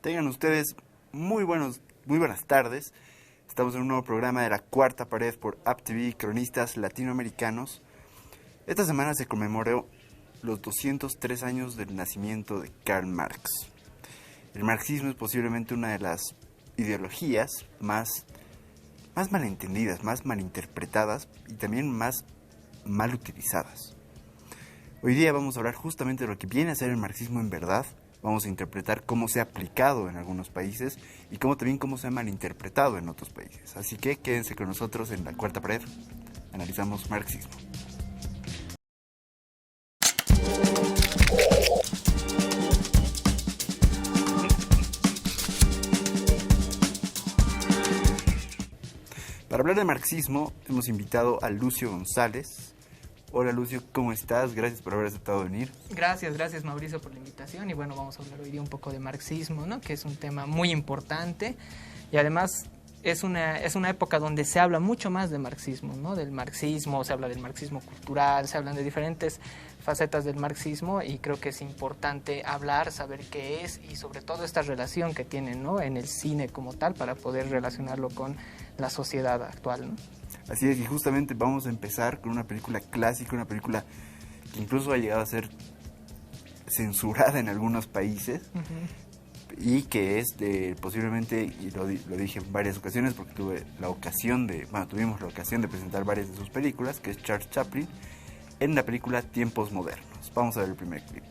Tengan ustedes muy buenas tardes. Estamos en un nuevo programa de La Cuarta Pared por AppTV, Cronistas Latinoamericanos. Esta semana se conmemoró los 203 años del nacimiento de Karl Marx. El marxismo es posiblemente una de las ideologías más malentendidas, más malinterpretadas y también más mal utilizadas. Hoy día vamos a hablar justamente de lo que viene a ser el marxismo en verdad. Vamos a interpretar cómo se ha aplicado en algunos países y cómo se ha malinterpretado en otros países. Así que quédense con nosotros en La Cuarta Pared. Analizamos marxismo. Para hablar de marxismo hemos invitado a Lucio González. Hola Lucio, ¿cómo estás? Gracias por haber aceptado venir. Gracias Mauricio por la invitación y bueno, vamos a hablar hoy día un poco de marxismo, ¿no? Que es un tema muy importante y además es una época donde se habla mucho más de marxismo, ¿no? Del marxismo, se habla del marxismo cultural, se hablan de diferentes facetas del marxismo y creo que es importante hablar, saber qué es y sobre todo esta relación que tiene, ¿no? En el cine como tal para poder relacionarlo con la sociedad actual, ¿no? Así es, y justamente vamos a empezar con una película clásica, una película que incluso ha llegado a ser censurada en algunos países. Y que es posiblemente, y lo dije en varias ocasiones porque tuvimos la ocasión de presentar varias de sus películas, que es Charles Chaplin, en la película Tiempos Modernos. Vamos a ver el primer clip.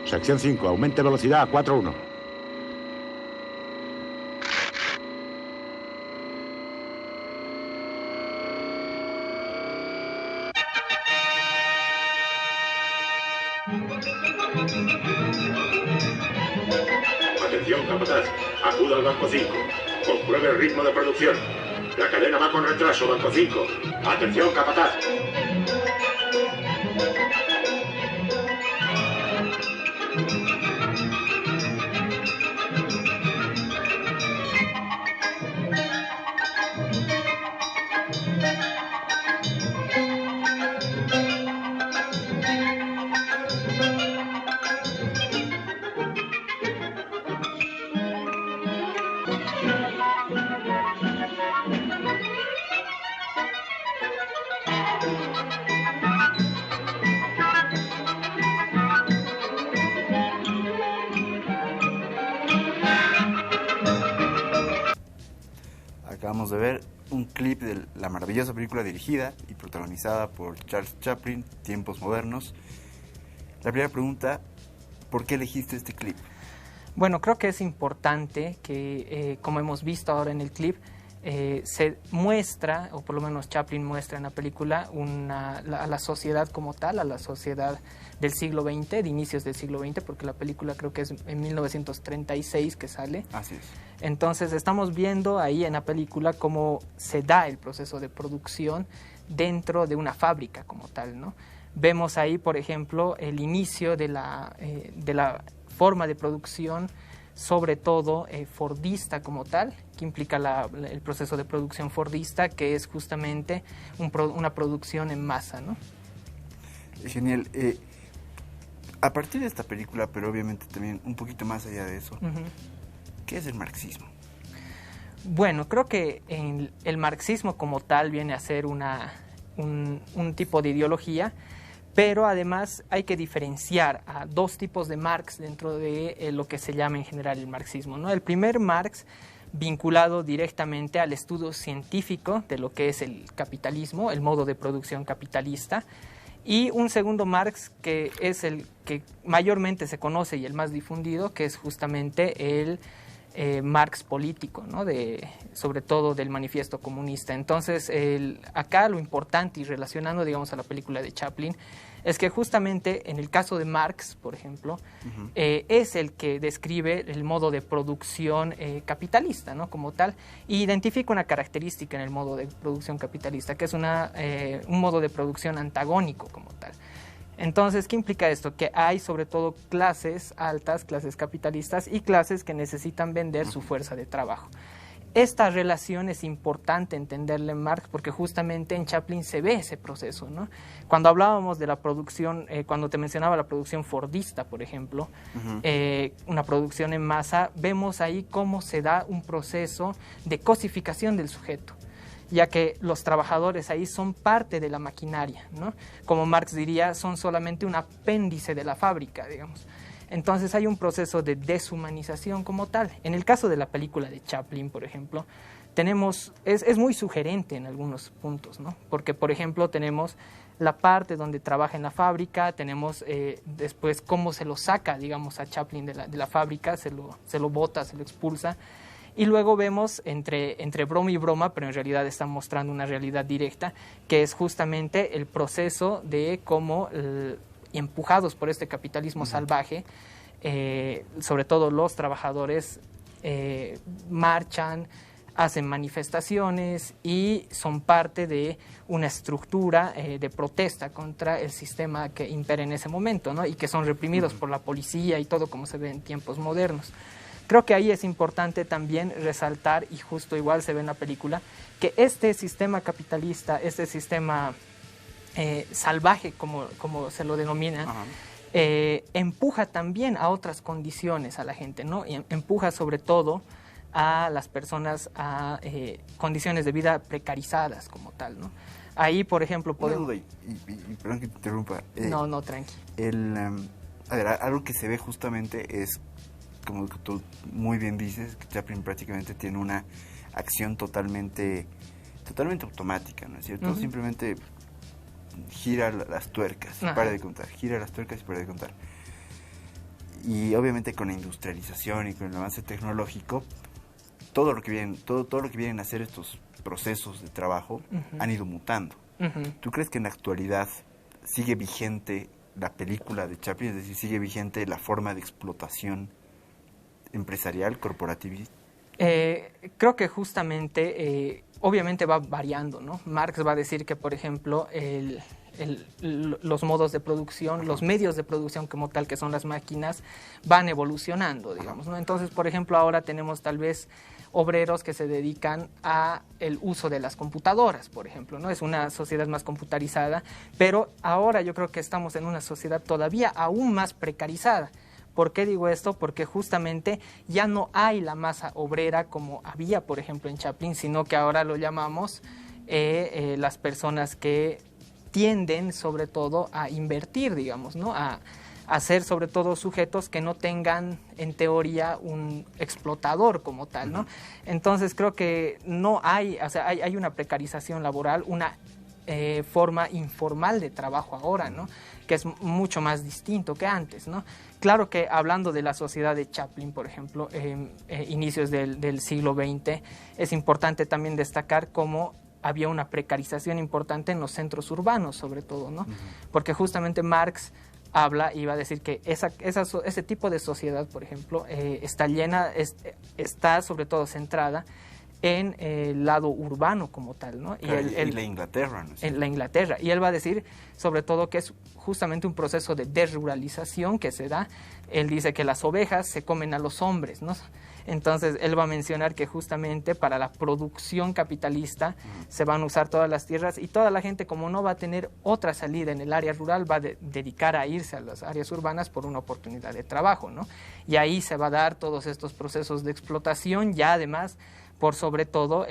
Sección 5, aumente velocidad a 4.1. Atención, capataz. Acuda al Banco 5. Compruebe el ritmo de producción. La cadena va con retraso, Banco 5. Atención, capataz. Acabamos de ver un clip de la maravillosa película dirigida y protagonizada por Charles Chaplin, Tiempos Modernos. La primera pregunta, ¿por qué elegiste este clip? Bueno, creo que es importante que, como hemos visto ahora en el clip, se muestra, o por lo menos Chaplin muestra en la película, a la sociedad como tal, a la sociedad del siglo XX, de inicios del siglo XX, porque la película creo que es en 1936 que sale. Así es. Entonces estamos viendo ahí en la película cómo se da el proceso de producción dentro de una fábrica como tal, ¿no? Vemos ahí, por ejemplo, el inicio de la forma de producción sobre todo fordista como tal, que implica el proceso de producción fordista, que es justamente una producción en masa, ¿no? Genial. A partir de esta película, pero obviamente también un poquito más allá de eso, ¿qué es el marxismo? Bueno, creo que el marxismo como tal viene a ser un tipo de ideología, pero además hay que diferenciar a dos tipos de Marx dentro de lo que se llama en general el marxismo, ¿no? El primer Marx vinculado directamente al estudio científico de lo que es el capitalismo, el modo de producción capitalista, y un segundo Marx que es el que mayormente se conoce y el más difundido, que es justamente el Marx político, ¿no? Sobre todo del manifiesto comunista. Entonces, acá lo importante, y relacionando, digamos, a la película de Chaplin, es que justamente en el caso de Marx, por ejemplo, es el que describe el modo de producción capitalista, ¿no? Como tal, y identifica una característica en el modo de producción capitalista, que es un modo de producción antagónico como tal. Entonces, ¿qué implica esto? Que hay sobre todo clases altas, clases capitalistas y clases que necesitan vender su fuerza de trabajo. Esta relación es importante entenderla en Marx porque justamente en Chaplin se ve ese proceso, ¿no? Cuando hablábamos de la producción, cuando te mencionaba la producción fordista, por ejemplo, una producción en masa, vemos ahí cómo se da un proceso de cosificación del sujeto, ya que los trabajadores ahí son parte de la maquinaria, ¿no? Como Marx diría, son solamente un apéndice de la fábrica, digamos. Entonces hay un proceso de deshumanización como tal. En el caso de la película de Chaplin, por ejemplo, es muy sugerente en algunos puntos, ¿no? Porque, por ejemplo, tenemos la parte donde trabaja en la fábrica, tenemos después cómo se lo saca, digamos, a Chaplin de la fábrica, se lo bota, se lo expulsa. Y luego vemos entre broma y broma, pero en realidad están mostrando una realidad directa, que es justamente el proceso de cómo, empujados por este capitalismo salvaje, sobre todo los trabajadores marchan, hacen manifestaciones y son parte de una estructura de protesta contra el sistema que impera en ese momento, ¿no? Y que son reprimidos por la policía y todo como se ve en tiempos modernos. Creo que ahí es importante también resaltar, y justo igual se ve en la película, que este sistema capitalista, este sistema salvaje, como se lo denomina, empuja también a otras condiciones a la gente, ¿no? Y empuja sobre todo a las personas a condiciones de vida precarizadas como tal, ¿no? Ahí, por ejemplo, podemos... y perdón que te interrumpa. No, tranqui. A ver, algo que se ve justamente es, como tú muy bien dices, que Chaplin prácticamente tiene una acción totalmente automática, ¿no es cierto? Simplemente gira las tuercas y para de contar, gira las tuercas y para de contar. Y obviamente con la industrialización y con el avance tecnológico, todo lo que vienen a hacer estos procesos de trabajo han ido mutando. ¿Tú crees que en la actualidad sigue vigente la película de Chaplin? Es decir, sigue vigente la forma de explotación empresarial, corporativista. Creo que justamente, obviamente va variando, ¿no? Marx va a decir que, por ejemplo, los modos de producción, los medios de producción como tal, que son las máquinas, van evolucionando, digamos, ¿no? Entonces, por ejemplo, ahora tenemos tal vez obreros que se dedican a el uso de las computadoras, por ejemplo, ¿no? Es una sociedad más computarizada, pero ahora yo creo que estamos en una sociedad todavía aún más precarizada. ¿Por qué digo esto? Porque justamente ya no hay la masa obrera como había, por ejemplo, en Chaplin, sino que ahora lo llamamos las personas que tienden sobre todo a invertir, digamos, ¿no? A ser sobre todo sujetos que no tengan en teoría un explotador como tal, ¿no? Entonces creo que no hay, o sea, hay una precarización laboral, una forma informal de trabajo ahora, ¿no? Que es mucho más distinto que antes, ¿no? Claro que hablando de la sociedad de Chaplin, por ejemplo, inicios del siglo XX, es importante también destacar cómo había una precarización importante en los centros urbanos, sobre todo, ¿no? Porque justamente Marx habla y va a decir que ese tipo de sociedad, por ejemplo, está sobre todo centrada en el lado urbano como tal, ¿no? Claro, y la Inglaterra, ¿no? En la Inglaterra. Y él va a decir, sobre todo, que es justamente un proceso de desruralización que se da. Él dice que las ovejas se comen a los hombres, ¿no? Entonces, él va a mencionar que justamente para la producción capitalista se van a usar todas las tierras y toda la gente, como no va a tener otra salida en el área rural, va a dedicar a irse a las áreas urbanas por una oportunidad de trabajo, ¿no? Y ahí se va a dar todos estos procesos de explotación, ya además por sobre todo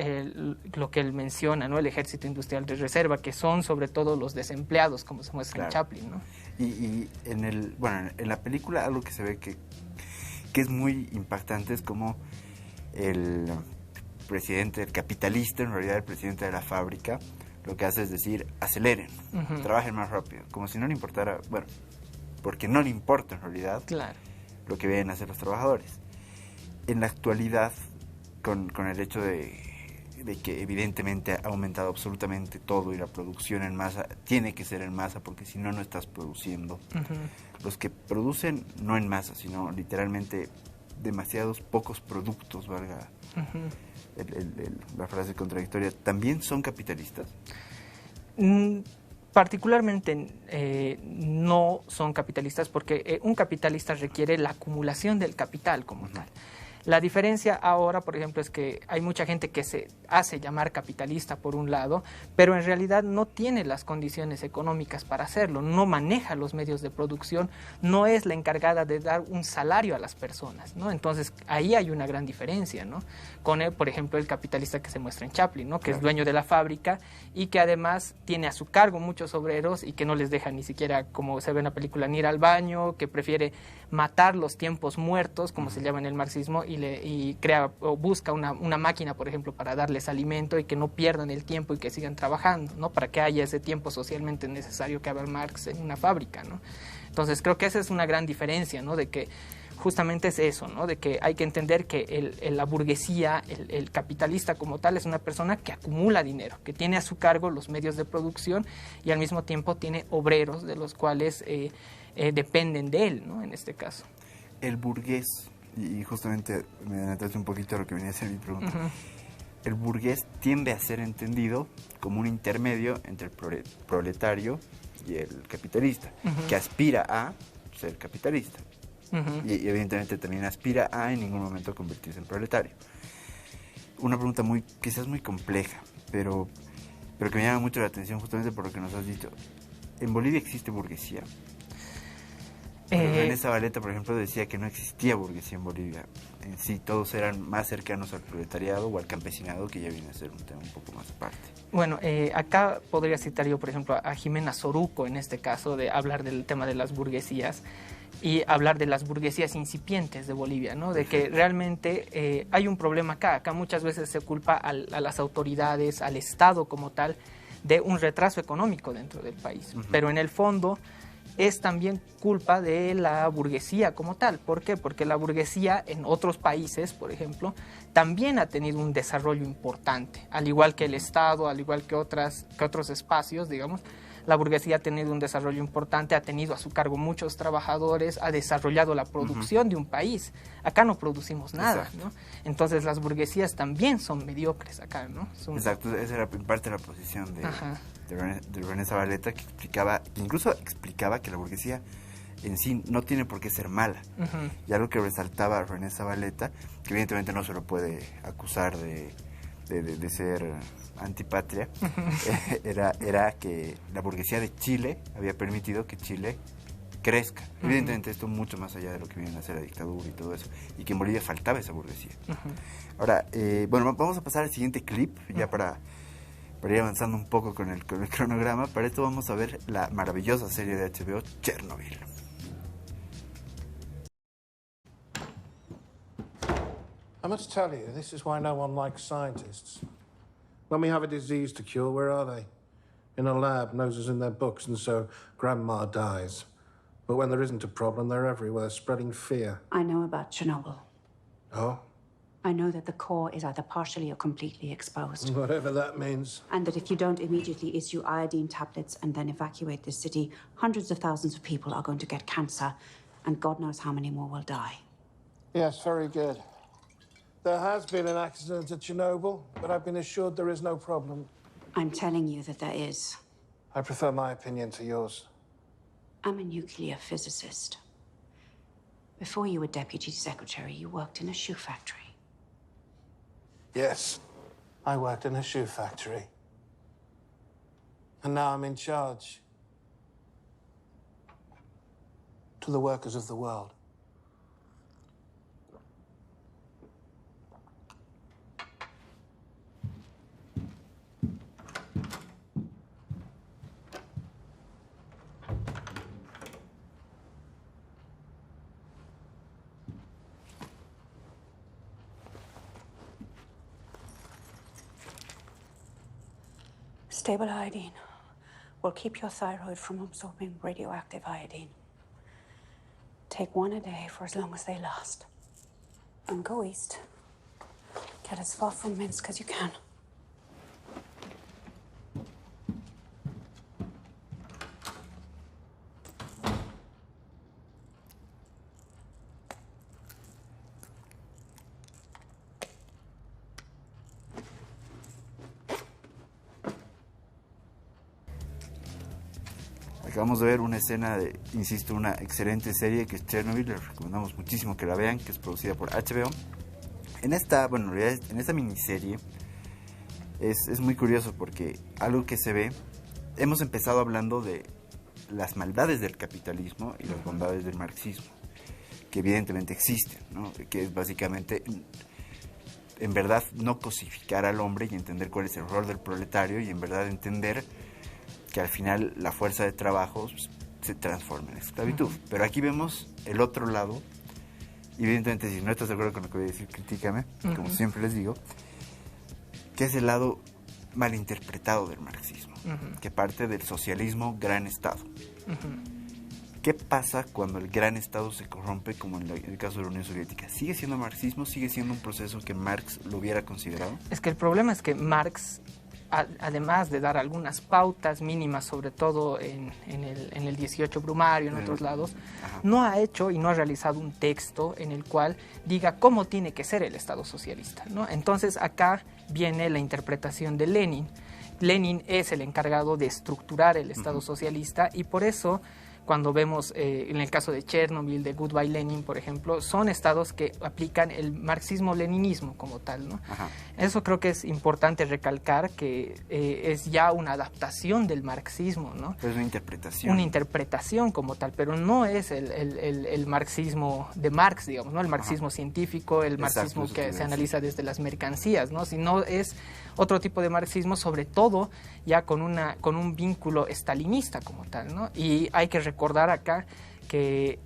lo que él menciona, ¿no? El ejército industrial de reserva, que son sobre todo los desempleados, como se muestra en Chaplin, ¿no? Y en la película algo que se ve que es muy impactante es como el presidente, el capitalista, en realidad el presidente de la fábrica, lo que hace es decir, aceleren, trabajen más rápido, como si no le importara, bueno, porque no le importa en realidad lo que vienen a hacer los trabajadores. En la actualidad, con el hecho de que evidentemente ha aumentado absolutamente todo y la producción en masa tiene que ser en masa porque si no, no estás produciendo. Los que producen no en masa, sino literalmente demasiados pocos productos, valga la frase contradictoria, ¿también son capitalistas? Particularmente no son capitalistas porque un capitalista requiere la acumulación del capital como tal. La diferencia ahora, por ejemplo, es que hay mucha gente que se hace llamar capitalista por un lado, pero en realidad no tiene las condiciones económicas para hacerlo, no maneja los medios de producción, no es la encargada de dar un salario a las personas, ¿no? Entonces, ahí hay una gran diferencia, ¿no? Con, por ejemplo, el capitalista que se muestra en Chaplin, ¿no? Que es dueño de la fábrica y que además tiene a su cargo muchos obreros y que no les deja ni siquiera, como se ve en la película, ni ir al baño, que prefiere matar los tiempos muertos, como se llama en el marxismo, y crea o busca una máquina, por ejemplo, para darles alimento y que no pierdan el tiempo y que sigan trabajando, ¿no? Para que haya ese tiempo socialmente necesario que habla Marx en una fábrica, ¿no? Entonces creo que esa es una gran diferencia, ¿no? De que justamente es eso, ¿no? De que hay que entender que la burguesía, el capitalista como tal, es una persona que acumula dinero, que tiene a su cargo los medios de producción y al mismo tiempo tiene obreros de los cuales dependen de él, ¿no? En este caso. El burgués, y justamente me adelantaste un poquito a lo que venía a ser mi pregunta, el burgués tiende a ser entendido como un intermedio entre el proletario y el capitalista, que aspira a ser capitalista. Y evidentemente también aspira a en ningún momento convertirse en proletario. Una pregunta quizás muy compleja, pero que me llama mucho la atención justamente por lo que nos has dicho. ¿En Bolivia existe burguesía? René Zabaleta, por ejemplo, decía que no existía burguesía en Bolivia. En sí, todos eran más cercanos al proletariado o al campesinado, que ya viene a ser un tema un poco más aparte. Bueno, acá podría citar yo, por ejemplo, a Jimena Soruco, en este caso, de hablar del tema de las burguesías y hablar de las burguesías incipientes de Bolivia, ¿no? De que realmente hay un problema acá. Acá muchas veces se culpa a las autoridades, al Estado como tal, de un retraso económico dentro del país. Pero en el fondo es también culpa de la burguesía como tal. ¿Por qué? Porque la burguesía en otros países, por ejemplo, también ha tenido un desarrollo importante, al igual que el Estado, al igual que otros espacios, digamos. La burguesía ha tenido un desarrollo importante, ha tenido a su cargo muchos trabajadores, ha desarrollado la producción de un país. Acá no producimos nada, ¿no? Entonces las burguesías también son mediocres acá, ¿no? Exacto, esa era en parte la posición de René Zabaleta, que incluso explicaba que la burguesía en sí no tiene por qué ser mala. Y algo que resaltaba René Zabaleta, que evidentemente no se lo puede acusar de ser antipatria, era que la burguesía de Chile había permitido que Chile crezca. Evidentemente esto mucho más allá de lo que viene a ser la dictadura y todo eso, y que en Bolivia faltaba esa burguesía. Ahora, bueno, vamos a pasar al siguiente clip, ya para ir avanzando un poco con el cronograma. Para esto vamos a ver la maravillosa serie de HBO, Chernobyl. I must tell you, this is why no one likes scientists. When we have a disease to cure, where are they? In a lab, noses in their books, and so grandma dies. But when there isn't a problem, they're everywhere, spreading fear. I know about Chernobyl. Oh? I know that the core is either partially or completely exposed. Whatever that means. And that if you don't immediately issue iodine tablets and then evacuate the city, hundreds of thousands of people are going to get cancer, and God knows how many more will die. Yes, very good. There has been an accident at Chernobyl, but I've been assured there is no problem. I'm telling you that there is. I prefer my opinion to yours. I'm a nuclear physicist. Before you were deputy secretary, you worked in a shoe factory. Yes, I worked in a shoe factory. And now I'm in charge. To the workers of the world. Stable iodine will keep your thyroid from absorbing radioactive iodine. Take one a day for as long as they last. And go east. Get as far from Minsk as you can. Acabamos de ver una escena de, insisto, una excelente serie que es Chernobyl. Les recomendamos muchísimo que la vean, que es producida por HBO. En esta miniserie es muy curioso porque algo que se ve, hemos empezado hablando de las maldades del capitalismo y las bondades del marxismo, que evidentemente existen, ¿no? Que es básicamente, en verdad, no cosificar al hombre y entender cuál es el rol del proletario y en verdad entender que al final la fuerza de trabajo se transforma en esclavitud. Pero aquí vemos el otro lado, y evidentemente si no estás de acuerdo con lo que voy a decir, critícame, como siempre les digo, que es el lado malinterpretado del marxismo, que parte del socialismo gran Estado. ¿Qué pasa cuando el gran Estado se corrompe, como en el caso de la Unión Soviética? ¿Sigue siendo marxismo? ¿Sigue siendo un proceso que Marx lo hubiera considerado? Es que el problema es que Marx, además de dar algunas pautas mínimas, sobre todo en el 18 Brumario, en otros lados, no ha hecho y no ha realizado un texto en el cual diga cómo tiene que ser el Estado socialista, ¿no? Entonces acá viene la interpretación de Lenin. Lenin es el encargado de estructurar el Estado socialista y por eso cuando vemos en el caso de Chernobyl, de Goodbye Lenin, por ejemplo, son estados que aplican el marxismo-leninismo como tal, ¿no? Eso creo que es importante recalcar, que es ya una adaptación del marxismo, ¿no? Es una interpretación. Una interpretación como tal, pero no es el marxismo de Marx, digamos, ¿no? El marxismo científico, el marxismo que se analiza desde las mercancías, ¿no? Sino es otro tipo de marxismo, sobre todo ya con un vínculo estalinista como tal, ¿no? Y hay que recordar acá que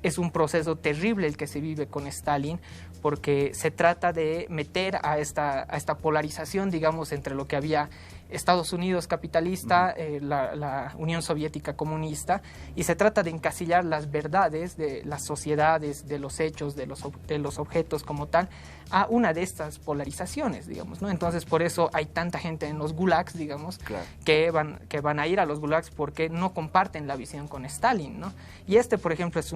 es un proceso terrible el que se vive con Stalin, porque se trata de meter a esta polarización, digamos, entre lo que había Estados Unidos capitalista, la Unión Soviética comunista, y se trata de encasillar las verdades de las sociedades, de los hechos, de los objetos como tal, a una de estas polarizaciones, digamos, ¿no? Entonces, por eso hay tanta gente en los gulags, digamos, que van a ir a los gulags porque no comparten la visión con Stalin, ¿no? Y por ejemplo, es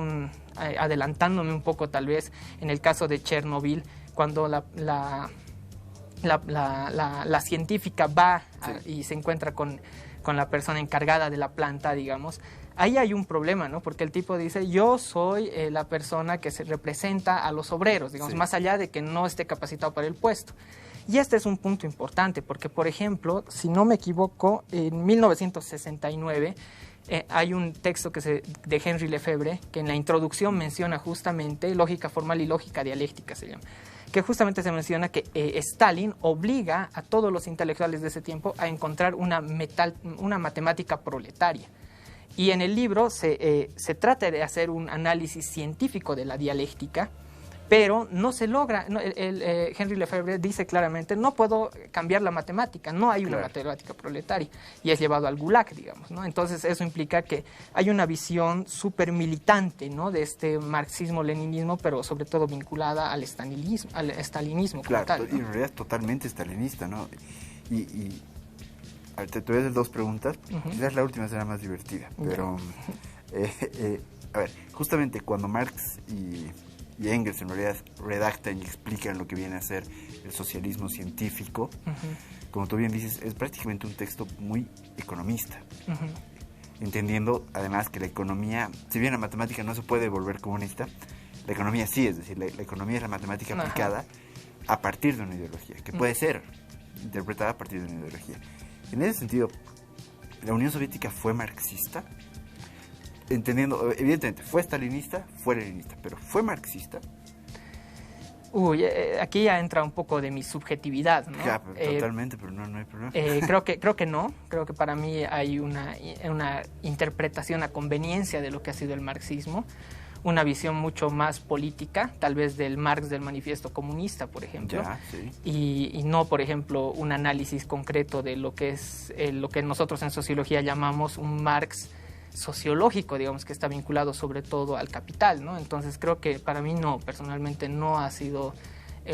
adelantándome un poco tal vez, en el caso de Chernobyl, cuando la científica va y se encuentra con la persona encargada de la planta, digamos, ahí hay un problema, ¿no? Porque el tipo dice, yo soy la persona que se representa a los obreros, digamos, más allá de que no esté capacitado para el puesto. Y este es un punto importante, porque, por ejemplo, si no me equivoco, en 1969 hay un texto de Henry Lefebvre, que en la introducción menciona justamente lógica formal y lógica dialéctica, se llama, que justamente se menciona que Stalin obliga a todos los intelectuales de ese tiempo a encontrar una matemática proletaria. Y en el libro se trata de hacer un análisis científico de la dialéctica, pero no se logra. Henry Lefebvre dice claramente, no puedo cambiar la matemática, no hay una matemática proletaria, y es llevado al Gulag, digamos, ¿no? Entonces eso implica que hay una visión súper militante, ¿no?, de este marxismo-leninismo, pero sobre todo vinculada al estalinismo Claro, como tal, ¿no? Y en realidad es totalmente estalinista, ¿no? A ver, te voy a hacer dos preguntas, quizás la última será más divertida, pero a ver, justamente cuando Marx y y Engels en realidad redactan y explican lo que viene a ser el socialismo científico. Como tú bien dices, es prácticamente un texto muy economista, entendiendo además que la economía, si bien la matemática no se puede volver comunista, la economía sí, es decir, la economía es la matemática aplicada a partir de una ideología, que puede ser interpretada a partir de una ideología. En ese sentido, la Unión Soviética fue marxista, entendiendo, evidentemente, fue stalinista, fue leninista, pero fue marxista. Aquí ya entra un poco de mi subjetividad, ¿no? Ya, totalmente, pero no hay problema. Creo que no. Creo que para mí hay una interpretación a conveniencia de lo que ha sido el marxismo, una visión mucho más política, tal vez del Marx del Manifiesto Comunista, por ejemplo, Ya, sí. y no, por ejemplo, un análisis concreto de lo que es lo que nosotros en sociología llamamos un Marx sociológico, digamos, que está vinculado sobre todo al capital, ¿no? Entonces creo que para mí no, personalmente no ha sido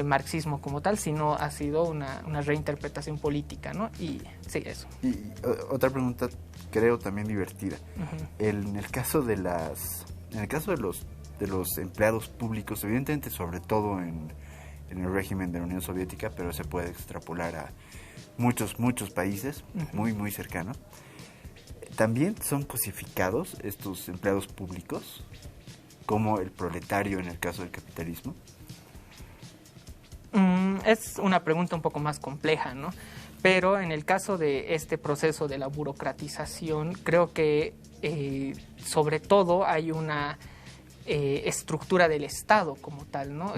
marxismo como tal, sino ha sido una reinterpretación política, ¿no? Y sí, eso. Y otra pregunta, creo también divertida. En el caso de los empleados públicos, evidentemente sobre todo en el régimen de la Unión Soviética, pero se puede extrapolar a muchos países muy cercanos. ¿También son cosificados estos empleados públicos como el proletario en el caso del capitalismo? Es una pregunta un poco más compleja, ¿no? Pero en el caso de este proceso de la burocratización, creo que sobre todo hay una estructura del Estado como tal, ¿no?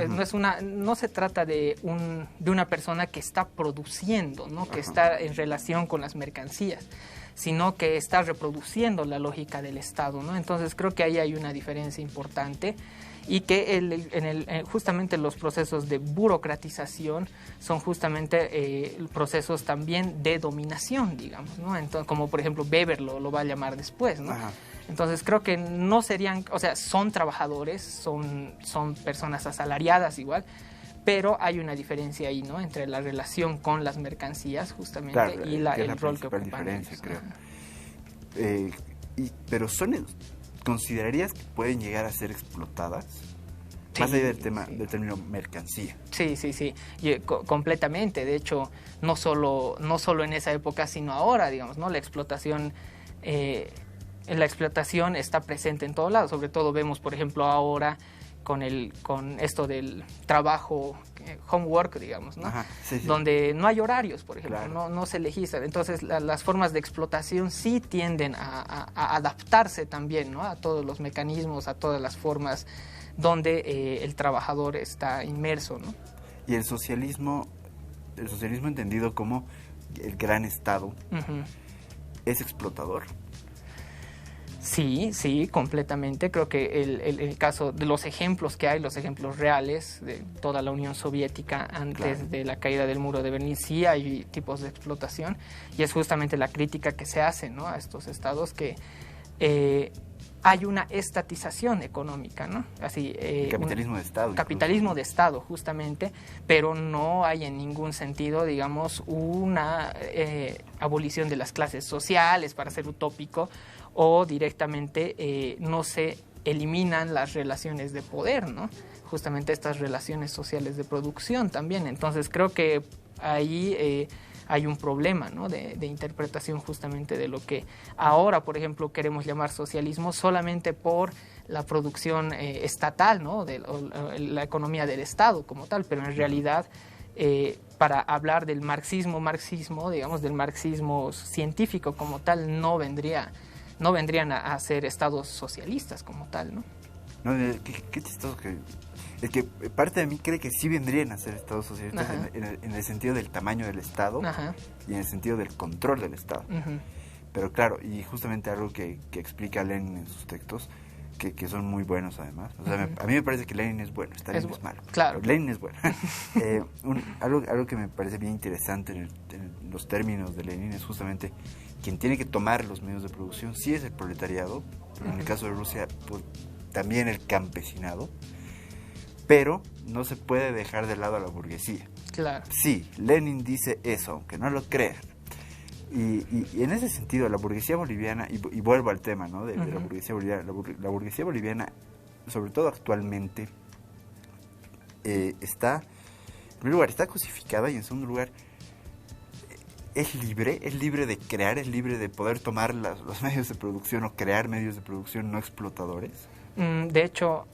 No se trata de una persona que está produciendo, ¿no? Que está en relación con las mercancías, sino que está reproduciendo la lógica del Estado, ¿no? Entonces creo que ahí hay una diferencia importante y que justamente los procesos de burocratización son justamente procesos también de dominación, digamos, ¿no? Entonces, como por ejemplo Weber lo va a llamar después, ¿no? Entonces creo que no serían, o sea, son trabajadores, son personas asalariadas igual, pero hay una diferencia ahí, ¿no? Entre la relación con las mercancías, justamente, claro, y el rol que ocupan. Diferencia, creo. Pero ¿considerarías que pueden llegar a ser explotadas? Sí, más allá del término mercancía. Sí. Completamente. De hecho, no solo en esa época, sino ahora, digamos, ¿no? La explotación está presente en todos lados. Sobre todo vemos, por ejemplo, ahora con esto del trabajo, homework, digamos, ¿no? Donde no hay horarios, por ejemplo, claro. no se legisla. Entonces, las formas de explotación sí tienden a adaptarse también, ¿no? A todos los mecanismos, a todas las formas donde el trabajador está inmerso, ¿no? Y el socialismo entendido como el gran Estado, ¿es explotador? Sí, completamente. Creo que el caso de los ejemplos que hay, los ejemplos reales de toda la Unión Soviética antes de la caída del muro de Berlín, sí hay tipos de explotación, y es justamente la crítica que se hace, ¿no? A estos estados, que hay una estatización económica, ¿no? Así, capitalismo de Estado. Capitalismo de Estado, justamente, pero no hay en ningún sentido, digamos, una abolición de las clases sociales, para ser utópico, o directamente no se eliminan las relaciones de poder, ¿no? Justamente estas relaciones sociales de producción también. Entonces creo que ahí hay un problema, ¿no? de interpretación justamente de lo que ahora, por ejemplo, queremos llamar socialismo solamente por la producción estatal, ¿no? La economía del Estado como tal, pero en realidad para hablar del marxismo, digamos, del marxismo científico como tal, no vendrían a ser estados socialistas como tal, ¿no? No, qué chistoso que... Es que parte de mí cree que sí vendrían a ser estados socialistas en el sentido del tamaño del Estado y en el sentido del control del Estado. Pero claro, y justamente algo que explica Lenin en sus textos, que son muy buenos además. O sea, a mí me parece que Lenin es bueno, Stalin es malo. Claro. Lenin es bueno. Algo que me parece bien interesante en los términos de Lenin es justamente quien tiene que tomar los medios de producción sí es el proletariado, en el caso de Rusia pues, también el campesinado, pero no se puede dejar de lado a la burguesía. Claro. Sí, Lenin dice eso, aunque no lo crean. Y en ese sentido, la burguesía boliviana, y vuelvo al tema, ¿no? de la burguesía boliviana, la burguesía boliviana, sobre todo actualmente, está, en primer lugar, está cosificada y en segundo lugar, es libre de crear, es libre de poder tomar los medios de producción o crear medios de producción no explotadores. De hecho,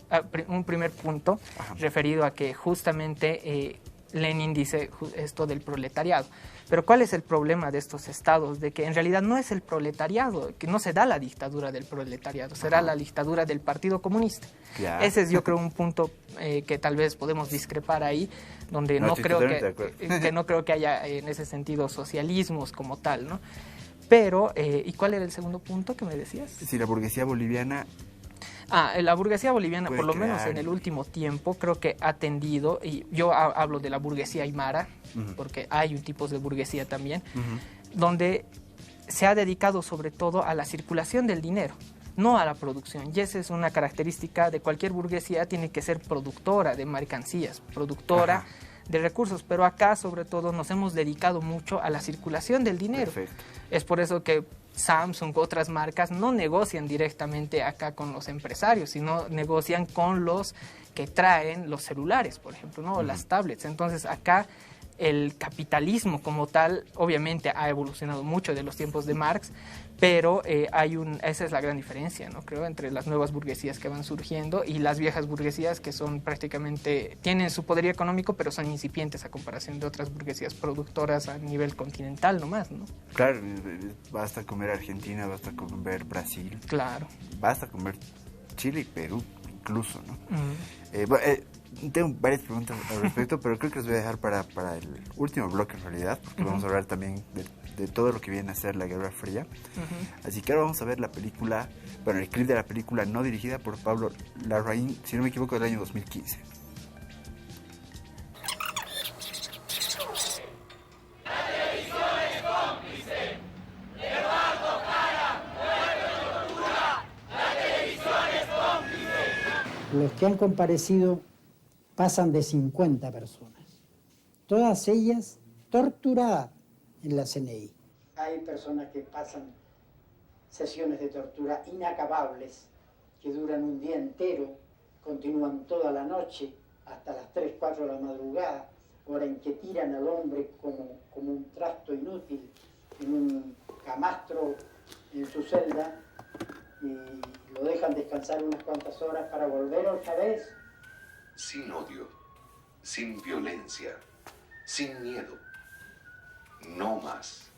un primer punto referido a que justamente Lenin dice esto del proletariado. Pero ¿cuál es el problema de estos estados? De que en realidad no es el proletariado, que no se da la dictadura del proletariado, será la dictadura del Partido Comunista. Ya. Ese es, yo creo, un punto que tal vez podemos discrepar ahí, donde no creo que haya en ese sentido socialismos como tal, ¿no? Pero, ¿y cuál era el segundo punto que me decías? Si la burguesía boliviana... La burguesía boliviana, puede por lo crear... menos en el último tiempo, creo que ha tendido, y yo hablo de la burguesía aymara, porque hay tipos de burguesía también, donde se ha dedicado sobre todo a la circulación del dinero, no a la producción. Y esa es una característica de cualquier burguesía, tiene que ser productora de mercancías, productora de recursos, pero acá sobre todo nos hemos dedicado mucho a la circulación del dinero. Perfecto. Es por eso que Samsung, otras marcas, no negocian directamente acá con los empresarios, sino negocian con los que traen los celulares, por ejemplo, ¿no? O las tablets. Entonces acá el capitalismo como tal obviamente ha evolucionado mucho de los tiempos de Marx, pero esa es la gran diferencia, ¿no? Creo, entre las nuevas burguesías que van surgiendo y las viejas burguesías que son prácticamente, tienen su poderío económico, pero son incipientes a comparación de otras burguesías productoras a nivel continental nomás, ¿no? Claro, basta comer Argentina, basta comer Brasil. Claro. Basta comer Chile y Perú incluso, ¿no? Tengo varias preguntas al respecto, pero creo que las voy a dejar para el último bloque en realidad, porque vamos a hablar también de todo lo que viene a ser la Guerra Fría. Así que ahora vamos a ver la película, el clip de la película no dirigida por Pablo Larraín, si no me equivoco, del año 2015. Los que han comparecido pasan de 50 personas, todas ellas torturadas en la CNI. Hay personas que pasan sesiones de tortura inacabables, que duran un día entero, continúan toda la noche, hasta las 3, 4 de la madrugada, hora en que tiran al hombre como un trasto inútil en un camastro en su celda y lo dejan descansar unas cuantas horas para volver otra vez. Sin odio, sin violencia, sin miedo. No más.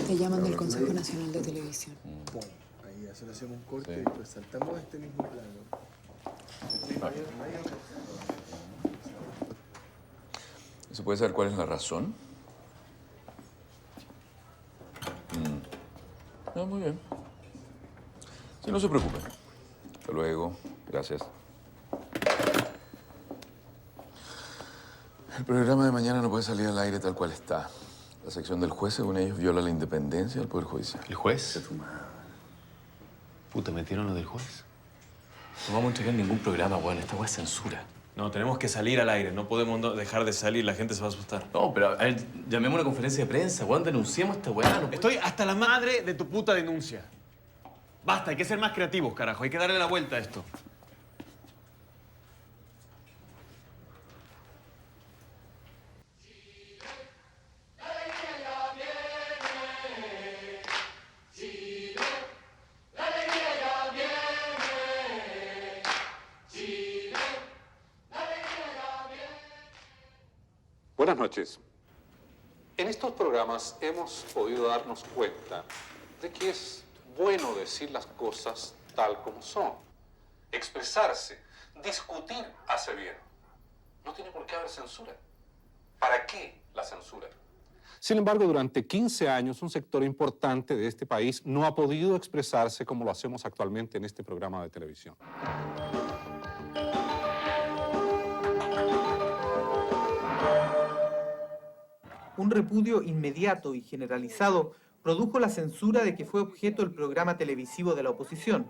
Te llaman del Consejo Nacional de Televisión. Bueno, ahí ya se le hacemos un corte y pues saltamos a este mismo plano. ¿Se puede saber cuál es la razón? No, muy bien. Sí, no se preocupen. Hasta luego. Gracias. El programa de mañana no puede salir al aire tal cual está. La sección del juez, según ellos, viola la independencia del Poder Judicial. ¿El juez? Puta, ¿metieron lo del juez? No vamos a entregar ningún programa, weón. Esta weá es censura. No, tenemos que salir al aire. No podemos dejar de salir. La gente se va a asustar. No, pero a ver, llamemos a una conferencia de prensa, weón. Denunciemos a esta weá. No Estoy hasta la madre de tu puta denuncia. Basta, hay que ser más creativos, carajo. Hay que darle la vuelta a esto. Buenas noches. En estos programas hemos podido darnos cuenta de que es bueno decir las cosas tal como son. Expresarse, discutir hace bien. No tiene por qué haber censura. ¿Para qué la censura? Sin embargo, durante 15 años, un sector importante de este país no ha podido expresarse como lo hacemos actualmente en este programa de televisión. Un repudio inmediato y generalizado produjo la censura de que fue objeto el programa televisivo de la oposición.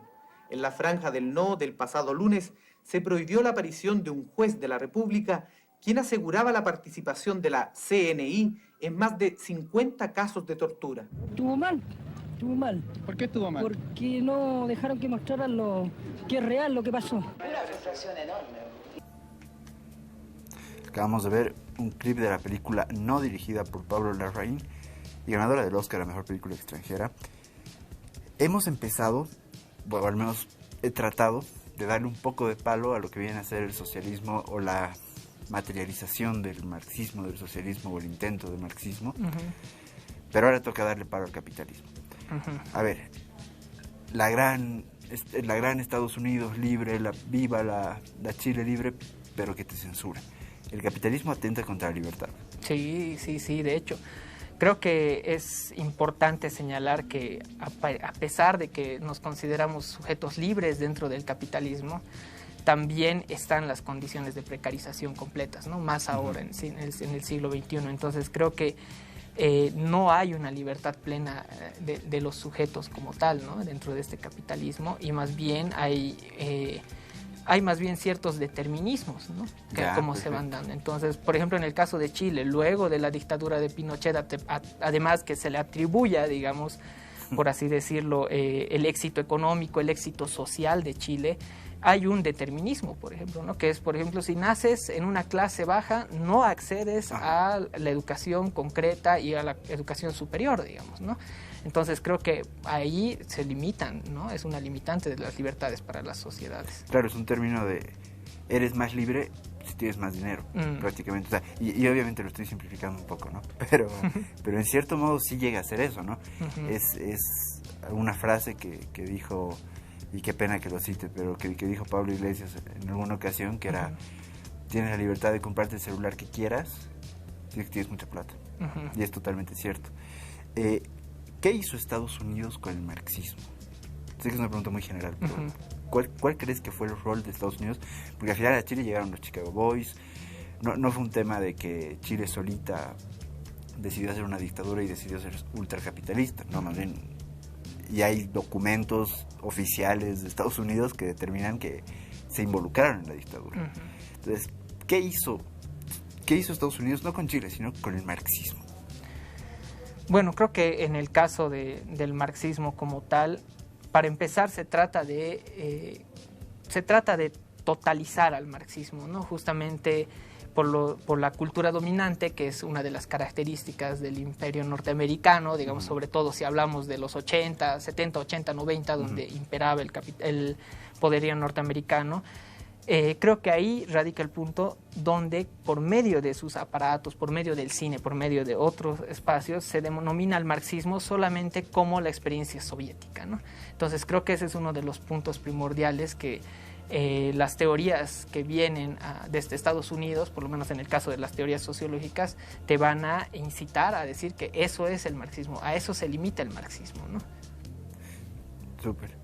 En la franja del no del pasado lunes se prohibió la aparición de un juez de la República quien aseguraba la participación de la CNI en más de 50 casos de tortura. Estuvo mal. ¿Por qué estuvo mal? Porque no dejaron que mostraran que es real lo que pasó. Una frustración enorme. Acabamos de ver un clip de la película no dirigida por Pablo Larraín y ganadora del Oscar a Mejor Película Extranjera. Hemos empezado, bueno, al menos he tratado de darle un poco de palo a lo que viene a ser el socialismo o la materialización del marxismo, del socialismo o el intento de marxismo. Pero ahora toca darle palo al capitalismo. A ver, la gran Estados Unidos libre, viva la Chile libre, pero que te censura. El capitalismo atenta contra la libertad. Sí, de hecho. Creo que es importante señalar que a pesar de que nos consideramos sujetos libres dentro del capitalismo, también están las condiciones de precarización completas, ¿no? Más ahora en el siglo XXI. Entonces creo que no hay una libertad plena de los sujetos como tal, ¿no? Dentro de este capitalismo, y más bien hay más bien ciertos determinismos, ¿no? Cómo se van dando. Entonces, por ejemplo, en el caso de Chile, luego de la dictadura de Pinochet, además que se le atribuya, digamos, por así decirlo, el éxito económico, el éxito social de Chile, hay un determinismo, por ejemplo, ¿no? Que es, por ejemplo, si naces en una clase baja, no accedes a la educación concreta y a la educación superior, digamos, ¿no? Entonces creo que ahí se limitan, ¿no? Es una limitante de las libertades para las sociedades. Claro, es un término de eres más libre si tienes más dinero, prácticamente. O sea, y obviamente lo estoy simplificando un poco, ¿no? Pero en cierto modo sí llega a ser eso, ¿no? Es una frase que dijo, y qué pena que lo cite, pero que dijo Pablo Iglesias en alguna ocasión, que era, tienes la libertad de comprarte el celular que quieras si tienes mucha plata. Y es totalmente cierto. ¿Qué hizo Estados Unidos con el marxismo? Sé que es una pregunta muy general, pero ¿cuál crees que fue el rol de Estados Unidos? Porque al final a Chile llegaron los Chicago Boys, no fue un tema de que Chile solita decidió hacer una dictadura y decidió ser ultracapitalista, no, más bien, y hay documentos oficiales de Estados Unidos que determinan que se involucraron en la dictadura. Entonces, ¿qué hizo Estados Unidos? No con Chile, sino con el marxismo. Bueno, creo que en el caso del marxismo como tal, para empezar se trata de totalizar al marxismo, ¿no? Justamente por la cultura dominante, que es una de las características del imperio norteamericano, digamos, sobre todo si hablamos de los 70, 80, 90, donde imperaba el poderío norteamericano. Creo que ahí radica el punto donde, por medio de sus aparatos, por medio del cine, por medio de otros espacios, se denomina al marxismo solamente como la experiencia soviética, ¿no? Entonces creo que ese es uno de los puntos primordiales que las teorías que vienen desde Estados Unidos, por lo menos en el caso de las teorías sociológicas, te van a incitar a decir que eso es el marxismo, a eso se limita el marxismo, ¿no? Súper.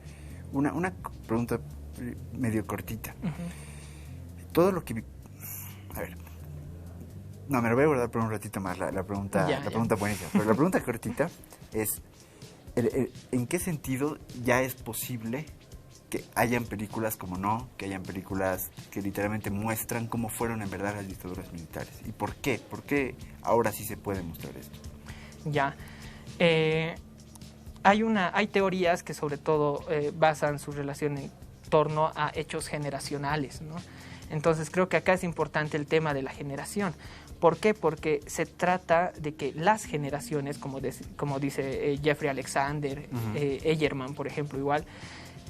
Una pregunta medio cortita. Todo lo que... A ver... No, me lo voy a guardar por un ratito más, la pregunta buenísima. Pero la pregunta cortita es... ¿En qué sentido ya es posible que hayan películas como No, que hayan películas que literalmente muestran cómo fueron en verdad las dictaduras militares? ¿Y por qué? ¿Por qué ahora sí se puede mostrar esto? Ya. Hay teorías que sobre todo basan su relación en torno a hechos generacionales, ¿no? Entonces creo que acá es importante el tema de la generación. ¿Por qué? Porque se trata de que las generaciones, como dice Jeffrey Alexander, Eyerman, por ejemplo, igual,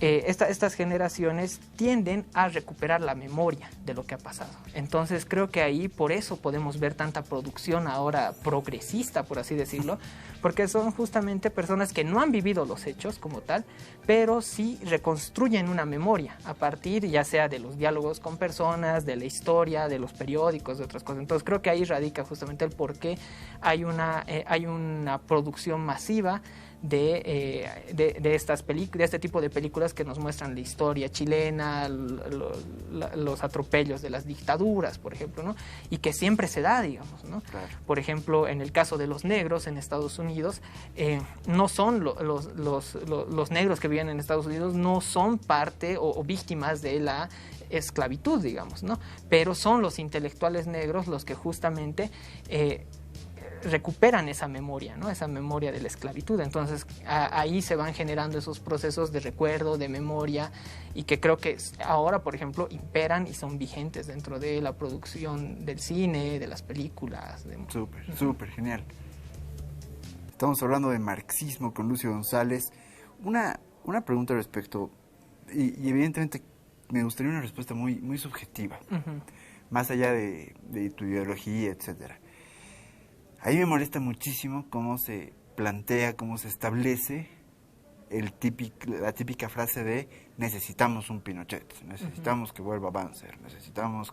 estas generaciones tienden a recuperar la memoria de lo que ha pasado. Entonces creo que ahí por eso podemos ver tanta producción ahora progresista, por así decirlo, porque son justamente personas que no han vivido los hechos como tal, pero sí reconstruyen una memoria a partir ya sea de los diálogos con personas, de la historia, de los periódicos, de otras cosas. Entonces creo que ahí radica justamente el por qué hay una producción masiva de este tipo de películas que nos muestran la historia chilena, los atropellos de las dictaduras, por ejemplo, ¿no? Y que siempre se da, digamos, ¿no? Claro. Por ejemplo, en el caso de los negros en Estados Unidos, no son los negros que viven en Estados Unidos no son parte o víctimas de la esclavitud, digamos, ¿no? Pero son los intelectuales negros los que justamente recuperan esa memoria, ¿no? Esa memoria de la esclavitud. Entonces ahí se van generando esos procesos de recuerdo, de memoria, y que creo que ahora, por ejemplo, imperan y son vigentes dentro de la producción del cine, de las películas. Súper genial. Estamos hablando de marxismo con Lucio González. Una pregunta al respecto, y evidentemente me gustaría una respuesta muy subjetiva, más allá de tu ideología, etcétera. A mí me molesta muchísimo cómo se plantea, cómo se establece la típica frase de necesitamos un Pinochet, necesitamos que vuelva Banzer, necesitamos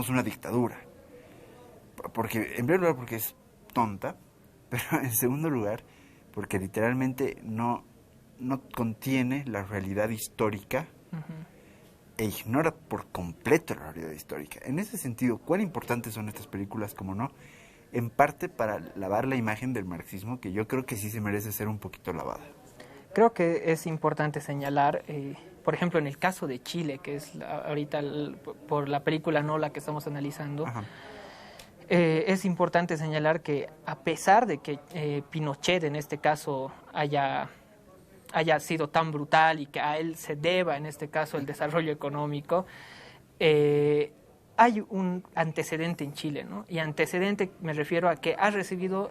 una dictadura. Porque, en primer lugar, porque es tonta, pero en segundo lugar, porque literalmente no contiene la realidad histórica e ignora por completo la realidad histórica. En ese sentido, ¿cuán importantes son estas películas, como no? En parte para lavar la imagen del marxismo, que yo creo que sí se merece ser un poquito lavada. Creo que es importante señalar, por ejemplo, en el caso de Chile, que es ahorita por la película Nola que estamos analizando, es importante señalar que a pesar de que Pinochet en este caso haya sido tan brutal y que a él se deba en este caso el desarrollo económico, hay un antecedente en Chile, ¿no? Y antecedente me refiero a que ha recibido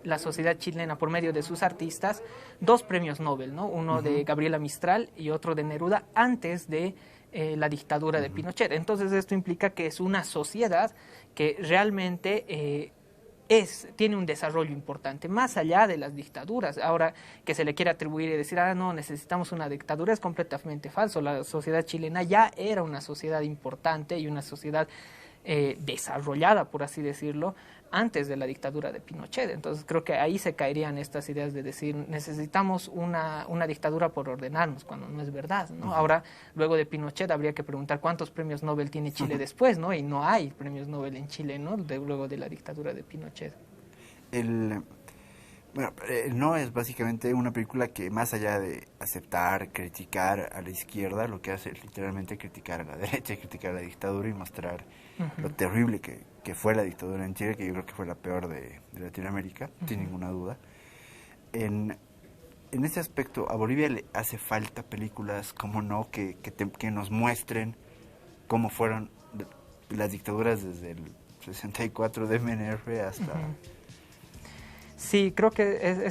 la sociedad chilena por medio de sus artistas 2 premios Nobel, ¿no? Uno de Gabriela Mistral y otro de Neruda antes de la dictadura de Pinochet. Entonces esto implica que es una sociedad que realmente tiene un desarrollo importante, más allá de las dictaduras. Ahora que se le quiere atribuir y decir, no, necesitamos una dictadura, es completamente falso. La sociedad chilena ya era una sociedad importante y una sociedad desarrollada, por así decirlo, antes de la dictadura de Pinochet. Entonces creo que ahí se caerían estas ideas de decir necesitamos una dictadura por ordenarnos, cuando no es verdad, ¿no? Ahora, luego de Pinochet habría que preguntar cuántos premios Nobel tiene Chile después, ¿no? Y no hay premios Nobel en Chile, ¿no? Luego de la dictadura de Pinochet. No es básicamente una película que, más allá de aceptar, criticar a la izquierda, lo que hace es literalmente criticar a la derecha, criticar a la dictadura y mostrar lo terrible que fue la dictadura en Chile, que yo creo que fue la peor de Latinoamérica, sin ninguna duda. En ese aspecto, a Bolivia le hace falta películas, como no, que nos muestren cómo fueron las dictaduras desde el 64 de MNR hasta... Sí, creo que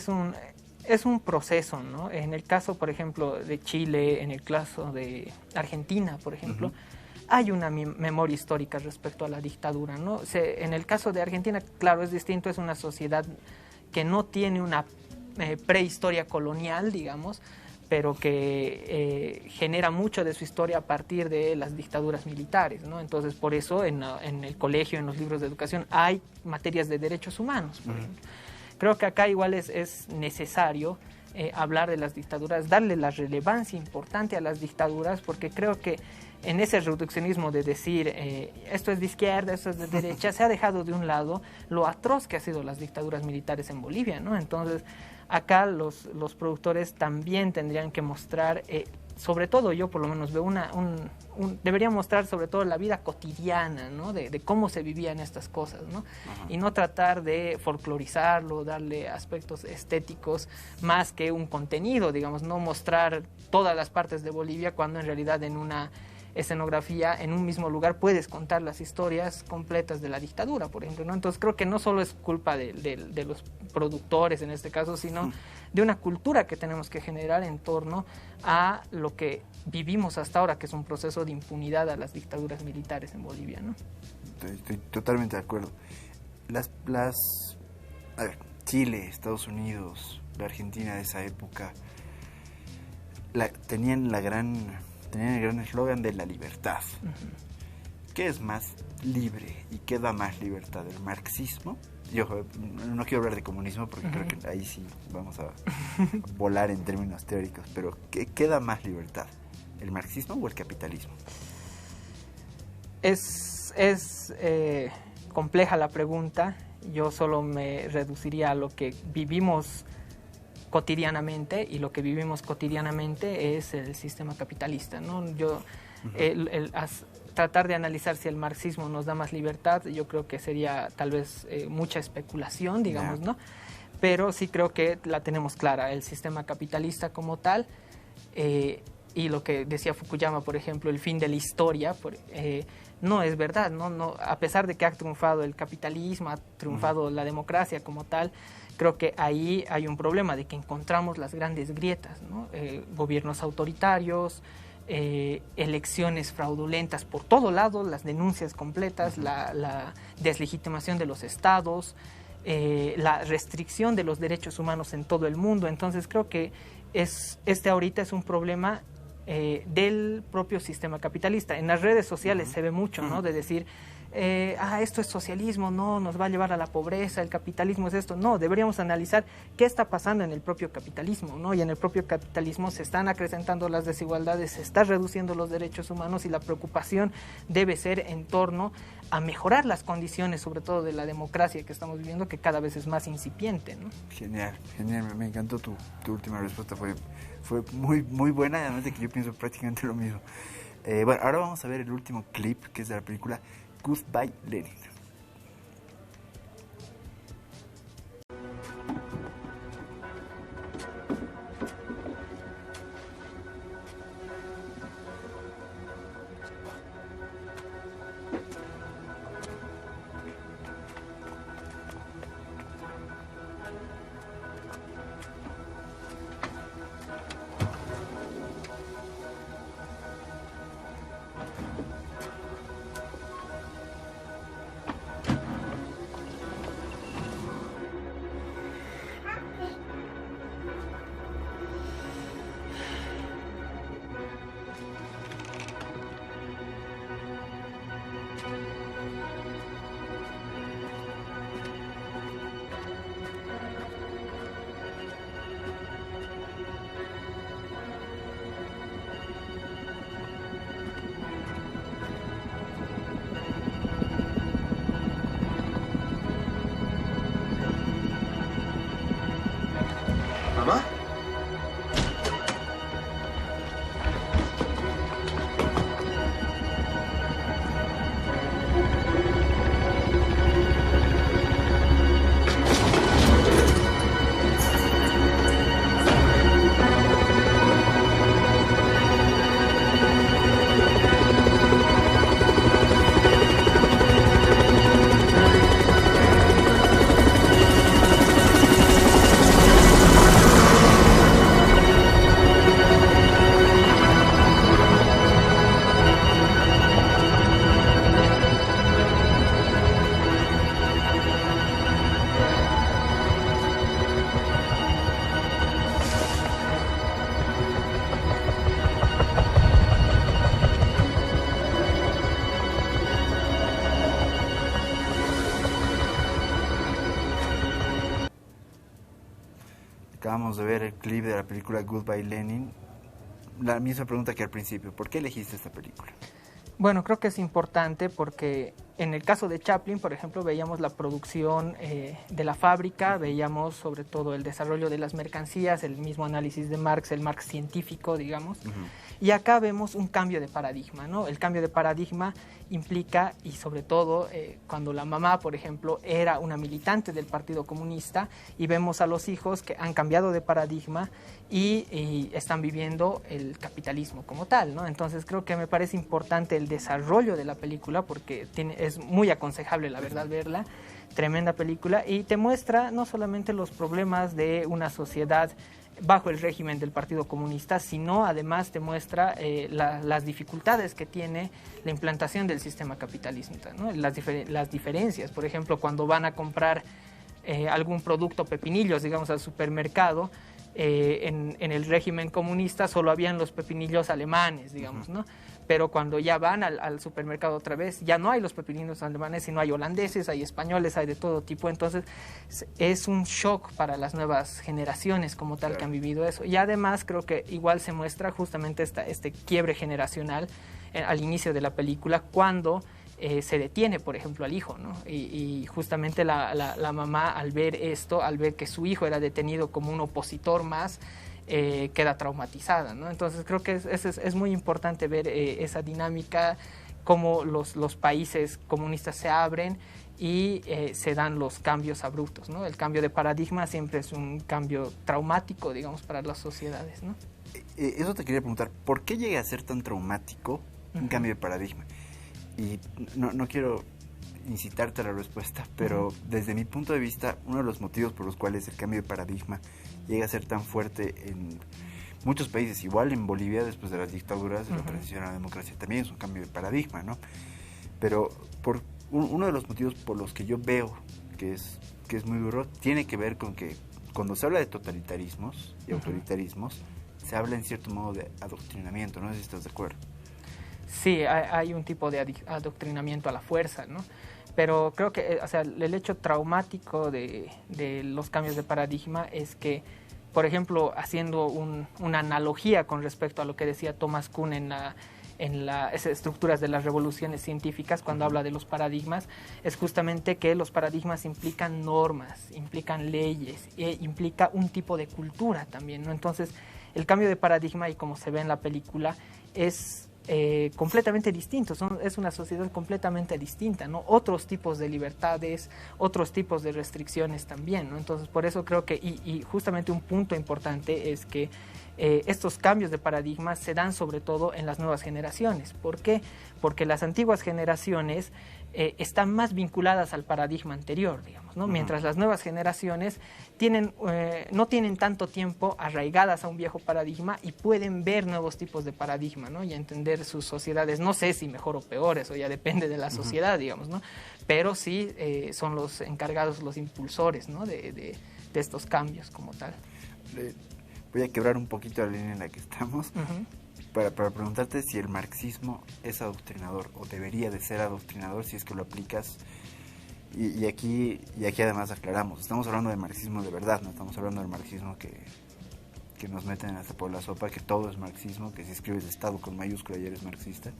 es un proceso, ¿no? En el caso, por ejemplo, de Chile, en el caso de Argentina, por ejemplo, hay una memoria histórica respecto a la dictadura, ¿no? En el caso de Argentina, claro, es distinto, es una sociedad que no tiene una prehistoria colonial, digamos, pero que genera mucho de su historia a partir de las dictaduras militares, ¿no? Entonces, por eso en el colegio, en los libros de educación, hay materias de derechos humanos, por ejemplo. Creo que acá igual es necesario hablar de las dictaduras, darle la relevancia importante a las dictaduras, porque creo que en ese reduccionismo de decir esto es de izquierda, esto es de derecha, se ha dejado de un lado lo atroz que han sido las dictaduras militares en Bolivia, ¿no? Entonces, acá los productores también tendrían que mostrar, sobre todo yo por lo menos veo debería mostrar sobre todo la vida cotidiana, ¿no? De cómo se vivían estas cosas, ¿no? Y no tratar de folclorizarlo, darle aspectos estéticos más que un contenido, digamos, no mostrar todas las partes de Bolivia cuando en realidad en una escenografía, en un mismo lugar, puedes contar las historias completas de la dictadura, por ejemplo, ¿no? Entonces creo que no solo es culpa de los productores en este caso, sino de una cultura que tenemos que generar en torno a lo que vivimos hasta ahora, que es un proceso de impunidad a las dictaduras militares en Bolivia, ¿no? Estoy totalmente de acuerdo. A ver, Chile, Estados Unidos, la Argentina de esa época, tenían el gran eslogan de la libertad. ¿Qué es más libre y qué da más libertad? ¿El marxismo? Yo no quiero hablar de comunismo porque creo que ahí sí vamos a volar en términos teóricos, pero ¿qué da más libertad? ¿El marxismo o el capitalismo? Es compleja la pregunta. Yo solo me reduciría a lo que vivimos cotidianamente, y lo que vivimos cotidianamente es el sistema capitalista, ¿no? Tratar de analizar si el marxismo nos da más libertad, yo creo que sería tal vez mucha especulación, digamos, ¿no? Pero sí creo que la tenemos clara, el sistema capitalista como tal, y lo que decía Fukuyama, por ejemplo, el fin de la historia, no es verdad, ¿no? A pesar de que ha triunfado el capitalismo, ha triunfado la democracia como tal, creo que ahí hay un problema de que encontramos las grandes grietas, ¿no? Gobiernos autoritarios, elecciones fraudulentas por todo lado, las denuncias completas, la deslegitimación de los estados, la restricción de los derechos humanos en todo el mundo. Entonces creo que ahorita es un problema del propio sistema capitalista. En las redes sociales se ve mucho, ¿no? De decir, esto es socialismo, no, nos va a llevar a la pobreza, el capitalismo es esto. No, deberíamos analizar qué está pasando en el propio capitalismo, ¿no? Y en el propio capitalismo se están acrecentando las desigualdades, se están reduciendo los derechos humanos, y la preocupación debe ser en torno a mejorar las condiciones, sobre todo de la democracia que estamos viviendo, que cada vez es más incipiente, ¿no? Genial, me encantó tu última respuesta, fue muy, muy buena, además de que yo pienso prácticamente lo mismo. Bueno, ahora vamos a ver el último clip, que es de la película Goodbye Lenin. ¿Mamá? Acabamos de ver el clip de la película Goodbye Lenin. La misma pregunta que al principio, ¿por qué elegiste esta película? Bueno, creo que es importante porque en el caso de Chaplin, por ejemplo, veíamos la producción de la fábrica, veíamos sobre todo el desarrollo de las mercancías, el mismo análisis de Marx, el Marx científico, digamos. Y acá vemos un cambio de paradigma, ¿no? El cambio de paradigma implica, y sobre todo cuando la mamá, por ejemplo, era una militante del Partido Comunista, y vemos a los hijos que han cambiado de paradigma y están viviendo el capitalismo como tal, ¿no? Entonces creo que me parece importante el desarrollo de la película, porque es muy aconsejable, la verdad, verla. Tremenda película, y te muestra no solamente los problemas de una sociedad bajo el régimen del Partido Comunista, sino además te muestra las dificultades que tiene la implantación del sistema capitalista, ¿no? Las diferencias, por ejemplo, cuando van a comprar algún producto, pepinillos, digamos, al supermercado, en el régimen comunista solo habían los pepinillos alemanes, digamos, ¿no? Pero cuando ya van al supermercado otra vez, ya no hay los pepinillos alemanes, sino hay holandeses, hay españoles, hay de todo tipo. Entonces es un shock para las nuevas generaciones como tal, que han vivido eso. Y además creo que igual se muestra justamente este quiebre generacional al inicio de la película, cuando se detiene, por ejemplo, al hijo, ¿no? Y justamente la mamá, al ver esto, al ver que su hijo era detenido como un opositor más, queda traumatizada, ¿no? Entonces creo que es muy importante ver esa dinámica, cómo los países comunistas se abren y se dan los cambios abruptos, ¿no? El cambio de paradigma siempre es un cambio traumático, digamos, para las sociedades, ¿no? Eso te quería preguntar, ¿por qué llega a ser tan traumático un cambio de paradigma? Y no quiero incitarte a la respuesta, pero desde mi punto de vista, uno de los motivos por los cuales el cambio de paradigma llega a ser tan fuerte en muchos países, igual en Bolivia, después de las dictaduras, de la transición a la democracia, también es un cambio de paradigma, ¿no? Pero uno de los motivos por los que yo veo que es muy duro, tiene que ver con que cuando se habla de totalitarismos y autoritarismos, se habla en cierto modo de adoctrinamiento, no sé si estás de acuerdo. Sí, hay un tipo de adoctrinamiento a la fuerza, ¿no? Pero creo que el hecho traumático de los cambios de paradigma es que, por ejemplo, haciendo una analogía con respecto a lo que decía Thomas Kuhn en esas estructuras de las revoluciones científicas, cuando habla de los paradigmas, es justamente que los paradigmas implican normas, implican leyes, implica un tipo de cultura también, ¿no? Entonces, el cambio de paradigma, y como se ve en la película, es completamente distinto, es una sociedad completamente distinta, ¿no? Otros tipos de libertades, otros tipos de restricciones también, ¿no? Entonces, por eso creo que, y justamente un punto importante es que estos cambios de paradigma se dan sobre todo en las nuevas generaciones. ¿Por qué? Porque las antiguas generaciones están más vinculadas al paradigma anterior, digamos, ¿no? Mientras las nuevas generaciones no tienen tanto tiempo arraigadas a un viejo paradigma y pueden ver nuevos tipos de paradigma, ¿no? Y entender sus sociedades, no sé si mejor o peor, eso ya depende de la sociedad, digamos, ¿no? Pero sí son los encargados, los impulsores, ¿no? de estos cambios como tal. Voy a quebrar un poquito la línea en la que estamos para preguntarte si el marxismo es adoctrinador o debería de ser adoctrinador si es que lo aplicas. Y aquí además aclaramos, estamos hablando de marxismo de verdad, no estamos hablando del marxismo que nos meten hasta por la sopa, que todo es marxismo, que si escribes Estado con mayúscula ya eres marxista,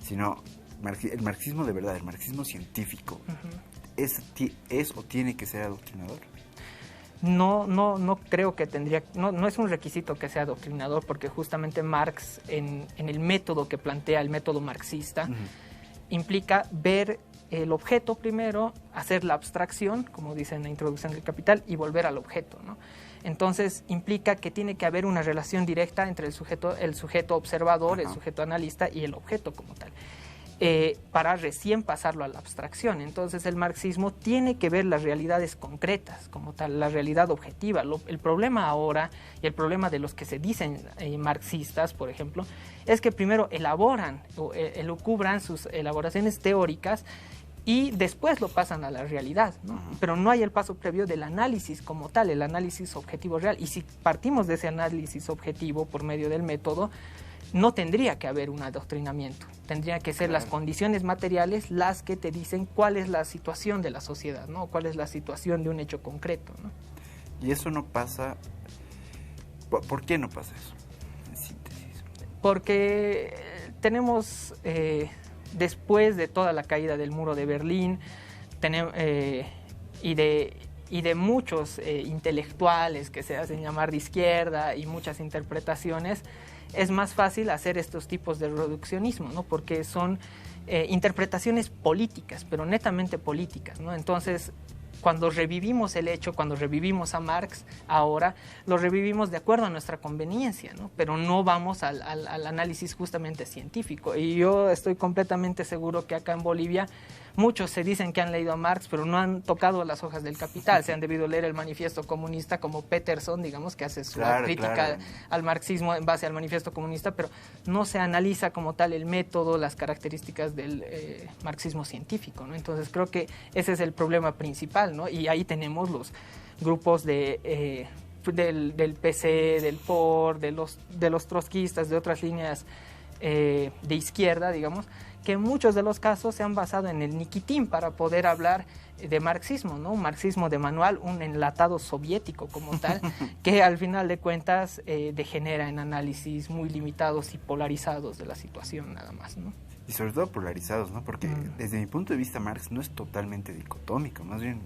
sino el marxismo de verdad, el marxismo científico, ¿es o tiene que ser adoctrinador? No creo que no es un requisito que sea adoctrinador, porque justamente Marx en el método que plantea, el método marxista, implica ver el objeto primero, hacer la abstracción, como dice en la introducción del Capital, y volver al objeto, ¿no? Entonces implica que tiene que haber una relación directa entre el sujeto observador, el sujeto analista y el objeto como tal. Para recién pasarlo a la abstracción. Entonces el marxismo tiene que ver las realidades concretas, como tal, la realidad objetiva. El problema ahora, y el problema de los que se dicen marxistas, por ejemplo, es que primero elaboran o elucubran sus elaboraciones teóricas y después lo pasan a la realidad, ¿no? Pero no hay el paso previo del análisis como tal, el análisis objetivo real. Y si partimos de ese análisis objetivo por medio del método, no tendría que haber un adoctrinamiento, tendría que ser las condiciones materiales las que te dicen cuál es la situación de la sociedad, ¿no? Cuál es la situación de un hecho concreto, ¿no? Y eso no pasa. ¿Por qué no pasa eso? En síntesis. Porque tenemos, después de toda la caída del muro de Berlín, y de muchos intelectuales que se hacen llamar de izquierda y muchas interpretaciones, es más fácil hacer estos tipos de reduccionismo, ¿no? Porque son interpretaciones políticas, pero netamente políticas, ¿no? Entonces, cuando revivimos el hecho, cuando revivimos a Marx, ahora lo revivimos de acuerdo a nuestra conveniencia, ¿no? Pero no vamos al análisis justamente científico. Y yo estoy completamente seguro que acá en Bolivia muchos se dicen que han leído a Marx, pero no han tocado las hojas del Capital. Se han debido leer el manifiesto comunista, como Peterson, digamos, que hace su crítica al marxismo en base al manifiesto comunista, pero no se analiza como tal el método, las características del marxismo científico, ¿no? Entonces creo que ese es el problema principal, ¿no? Y ahí tenemos los grupos del PC, del POR, de los trotskistas, de otras líneas de izquierda, digamos, que en muchos de los casos se han basado en el Nikitin para poder hablar de marxismo, ¿no? Un marxismo de manual, un enlatado soviético como tal, que al final de cuentas degenera en análisis muy limitados y polarizados de la situación nada más, ¿no? Y sobre todo polarizados, ¿no? Porque desde mi punto de vista Marx no es totalmente dicotómico, más bien,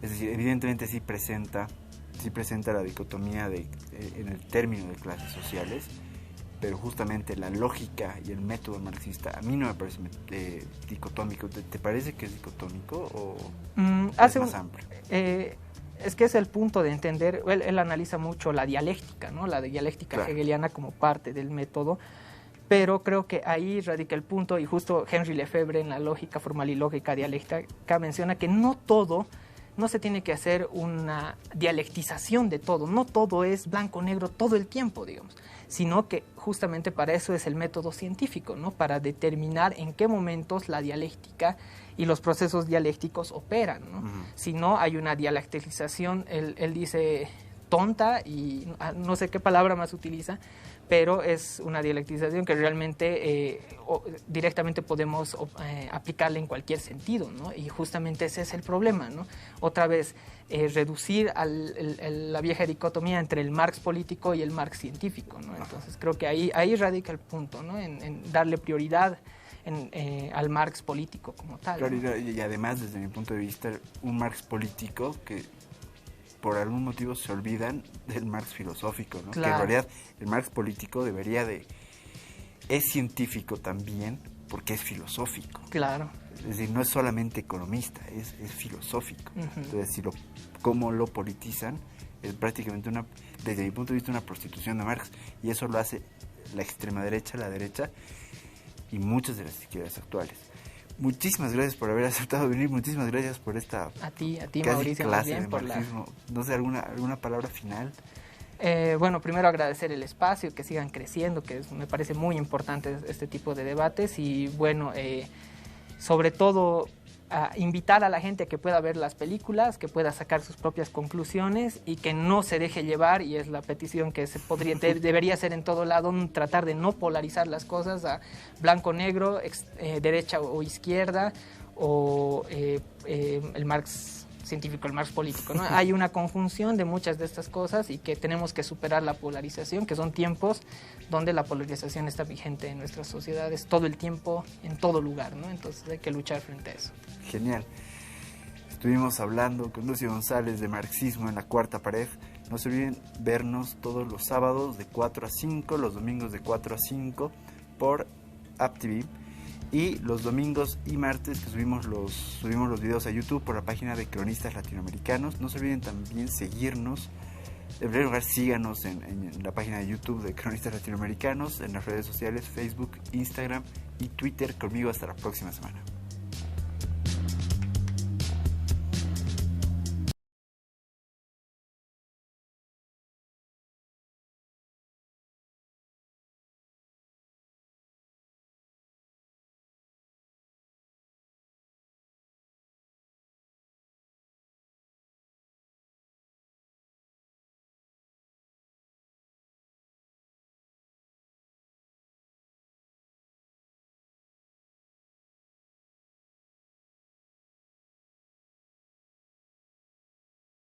es decir, evidentemente sí presenta la dicotomía en el término de clases sociales, pero justamente la lógica y el método marxista a mí no me parece dicotómico. ¿Te parece que es dicotómico o es más amplio? Es que es el punto de entender, él analiza mucho la dialéctica, ¿no? La dialéctica hegeliana como parte del método, pero creo que ahí radica el punto, y justo Henry Lefebvre en la lógica formal y lógica dialéctica menciona que no se tiene que hacer una dialectización de todo, no todo es blanco-negro todo el tiempo, digamos, sino que justamente para eso es el método científico, ¿no? Para determinar en qué momentos la dialéctica y los procesos dialécticos operan, ¿no? Si no hay una dialectización, él dice tonta y no sé qué palabra más utiliza, pero es una dialectización que realmente directamente podemos aplicarla en cualquier sentido, ¿no? Y justamente ese es el problema, ¿no? Otra vez, reducir la vieja dicotomía entre el Marx político y el Marx científico, ¿no? Entonces creo que ahí radica el punto, ¿no? En darle prioridad al Marx político como tal, claro, ¿no? Y además, desde mi punto de vista, un Marx político que por algún motivo se olvidan del Marx filosófico, ¿no? Claro. Que en realidad el Marx político es científico también porque es filosófico. Claro. Es decir, no es solamente economista, es filosófico. Entonces, cómo lo politizan es prácticamente desde mi punto de vista, una prostitución de Marx, y eso lo hace la extrema derecha, la derecha y muchas de las izquierdas actuales. Muchísimas gracias por haber aceptado venir, muchísimas gracias por esta a ti casi Mauricio, clase bien, de marxismo. No sé, alguna palabra final. Bueno, primero agradecer el espacio, que sigan creciendo, que me parece muy importante este tipo de debates, y bueno, sobre todo invitar a la gente a que pueda ver las películas, que pueda sacar sus propias conclusiones y que no se deje llevar, y es la petición que debería ser en todo lado, tratar de no polarizar las cosas a blanco-negro, derecha o izquierda, o el Marx científico, el Marx político, ¿no? Hay una conjunción de muchas de estas cosas y que tenemos que superar la polarización, que son tiempos donde la polarización está vigente en nuestras sociedades todo el tiempo, en todo lugar, ¿no? Entonces hay que luchar frente a eso. Genial. Estuvimos hablando con Lucio González de marxismo en La Cuarta Pared. No se olviden vernos todos los sábados de 4 a 5, los domingos de 4 a 5 por AppTV. Y los domingos y martes que subimos los videos a YouTube por la página de Cronistas Latinoamericanos. No se olviden también seguirnos. En primer lugar, síganos en la página de YouTube de Cronistas Latinoamericanos, en las redes sociales, Facebook, Instagram y Twitter. Conmigo hasta la próxima semana.